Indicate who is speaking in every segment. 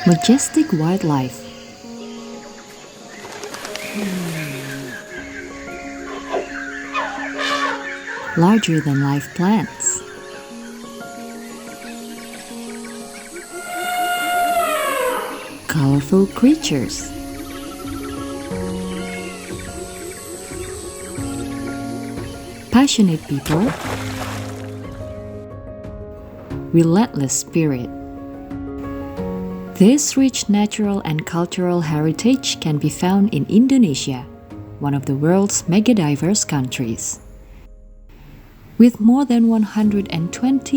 Speaker 1: Majestic wildlife. Larger than life plants. Colorful creatures. Passionate people. Relentless spirit. This rich natural and cultural heritage can be found in Indonesia, one of the world's mega-diverse countries. With more than 120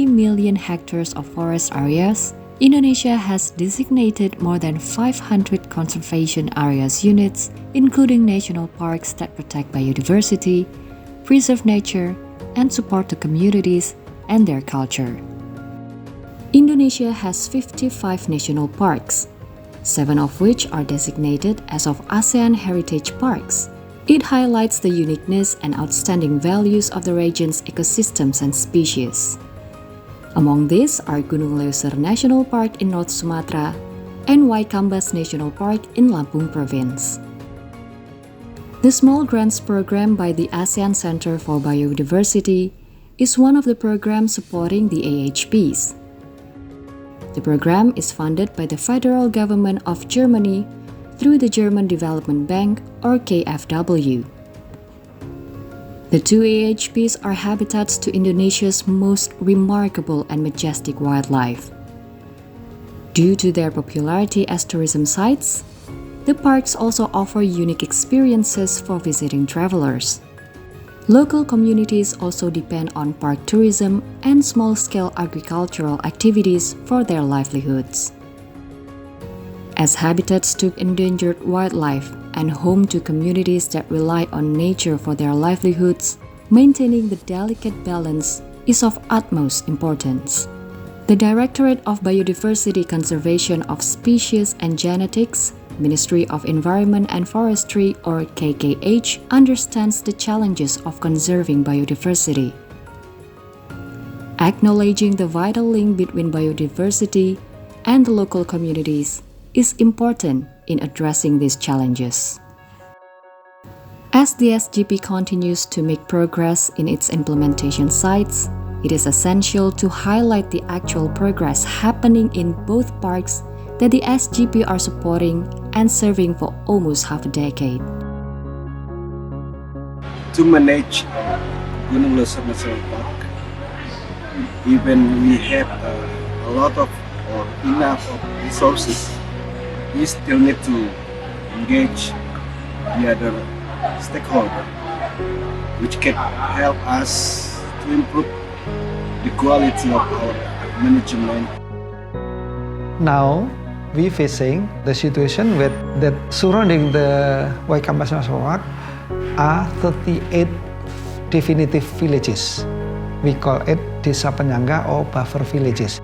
Speaker 1: million hectares of forest areas, Indonesia has designated more than 500 conservation areas units, including national parks that protect biodiversity, preserve nature, and support the communities and their culture. Indonesia has 55 national parks, 7 of which are designated as of ASEAN Heritage Parks. It highlights the uniqueness and outstanding values of the region's ecosystems and species. Among these are Gunung Leuser National Park in North Sumatra and Waikambas National Park in Lampung Province. The Small Grants Program by the ASEAN Centre for Biodiversity is one of the programs supporting the AHPs. The program is funded by the federal government of Germany through the German Development Bank or KfW. The 2 AHPs are habitats to Indonesia's most remarkable and majestic wildlife. Due to their popularity as tourism sites, the parks also offer unique experiences for visiting travelers. Local communities also depend on park tourism and small-scale agricultural activities for their livelihoods. As habitats to endangered wildlife and home to communities that rely on nature for their livelihoods, maintaining the delicate balance is of utmost importance. The Directorate of Biodiversity Conservation of Species and Genetics, Ministry of Environment and Forestry or KKH understands the challenges of conserving biodiversity. Acknowledging the vital link between biodiversity and the local communities is important in addressing these challenges. As the SGP continues to make progress in its implementation sites, it is essential to highlight the actual progress happening in both parks that the SGP are supporting and serving for almost half a decade.
Speaker 2: To manage Gunung Leuser National Park, even we have a lot of or enough of resources, we still need to engage the other stakeholders, which can help us to improve the quality of our management.
Speaker 3: Now, we facing the situation with that surrounding the Waikambas National Park are 38 definitive villages. We call it Desa Penyangga or buffer villages.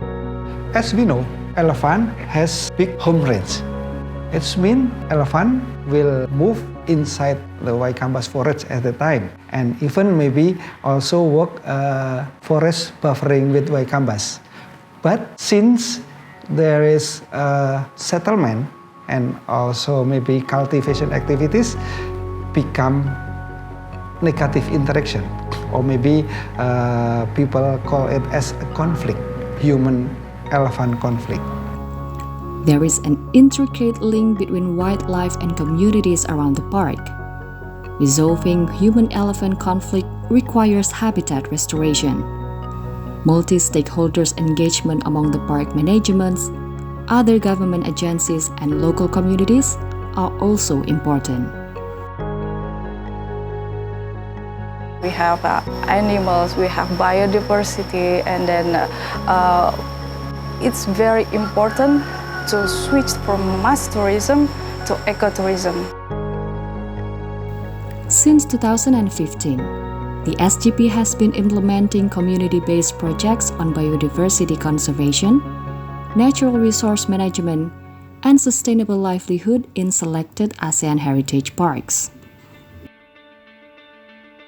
Speaker 3: As we know, elephant has big home range. It means elephant will move inside the Waikambas forest at the time and even maybe also work forest buffering with Waikambas. But since there is a settlement and also maybe cultivation activities become negative interaction, or maybe people call it as a conflict, human-elephant conflict.
Speaker 1: There is an intricate link between wildlife and communities around the park. Resolving human-elephant conflict requires habitat restoration. Multi-stakeholders engagement among the park managements, other government agencies, and local communities are also important.
Speaker 4: We have animals, we have biodiversity, and then it's very important to switch from mass tourism to ecotourism.
Speaker 1: Since 2015, the SGP has been implementing community-based projects on biodiversity conservation, natural resource management, and sustainable livelihood in selected ASEAN Heritage Parks.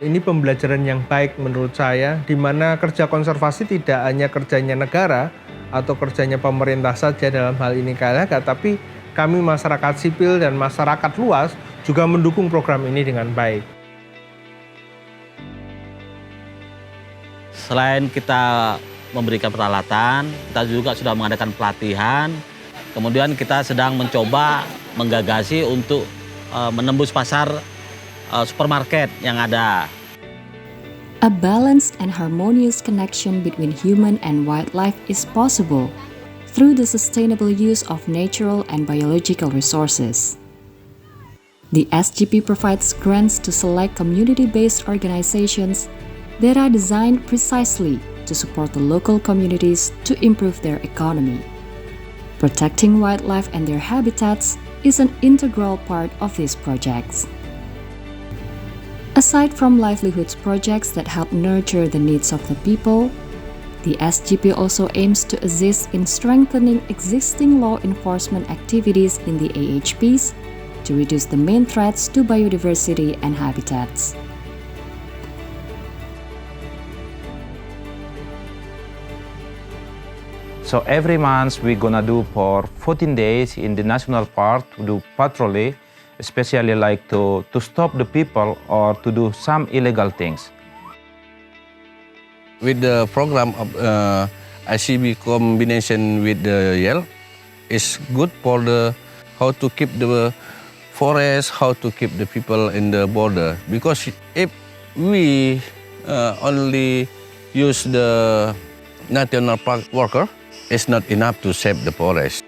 Speaker 5: Ini pembelajaran yang baik menurut saya, di mana kerja konservasi tidak hanya kerjanya negara, atau kerjanya pemerintah saja dalam hal ini KLHK, tapi kami masyarakat sipil dan masyarakat luas juga mendukung program ini dengan baik.
Speaker 6: Selain kita memberikan peralatan, kita juga sudah mengadakan pelatihan, kemudian kita sedang mencoba menggagasi untuk menembus pasar supermarket yang ada.
Speaker 1: A balanced and harmonious connection between human and wildlife is possible through the sustainable use of natural and biological resources. The SGP provides grants to select community-based organizations that are designed precisely to support the local communities to improve their economy. Protecting wildlife and their habitats is an integral part of these projects. Aside from livelihoods projects that help nurture the needs of the people, the SGP also aims to assist in strengthening existing law enforcement activities in the AHPs to reduce the main threats to biodiversity and habitats.
Speaker 7: So every month we're gonna do for 14 days in the national park to do patrolling, especially like to stop the people or to do some illegal things.
Speaker 8: With the program of ICB combination with the YEL, it's good for how to keep the forest, how to keep the people in the border. Because if we only use the national park worker, it's not enough to save the forest.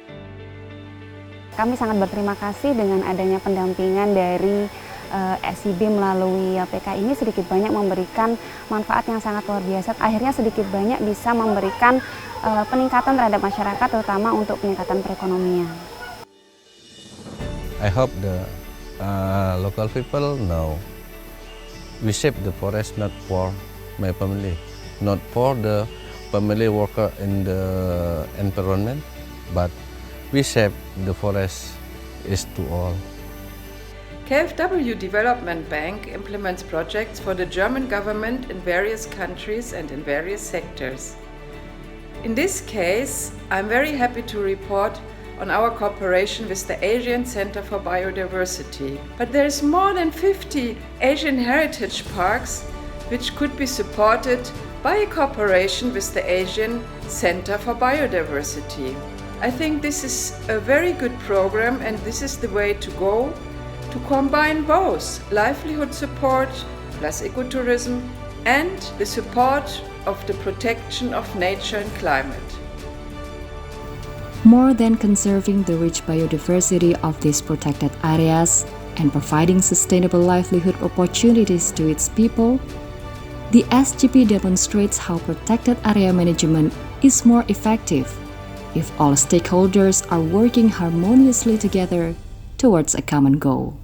Speaker 9: Kami sangat berterima kasih dengan adanya pendampingan dari SGP melalui PK ini sedikit banyak memberikan manfaat yang sangat luar biasa. Akhirnya sedikit banyak bisa memberikan peningkatan terhadap masyarakat, terutama untuk peningkatan perekonomian.
Speaker 8: I hope the local people know we save the forest not for my family, not for the family worker in the environment, but we save the forest is to all.
Speaker 10: KfW Development Bank implements projects for the German government in various countries and in various sectors. In this case, I'm very happy to report on our cooperation with the ASEAN Centre for Biodiversity. But there's more than 50 ASEAN Heritage Parks which could be supported by a cooperation with the ASEAN Centre for Biodiversity. I think this is a very good program, and this is the way to go, to combine both livelihood support plus ecotourism and the support of the protection of nature and climate.
Speaker 1: More than conserving the rich biodiversity of these protected areas and providing sustainable livelihood opportunities to its people, the SGP demonstrates how protected area management is more effective if all stakeholders are working harmoniously together towards a common goal.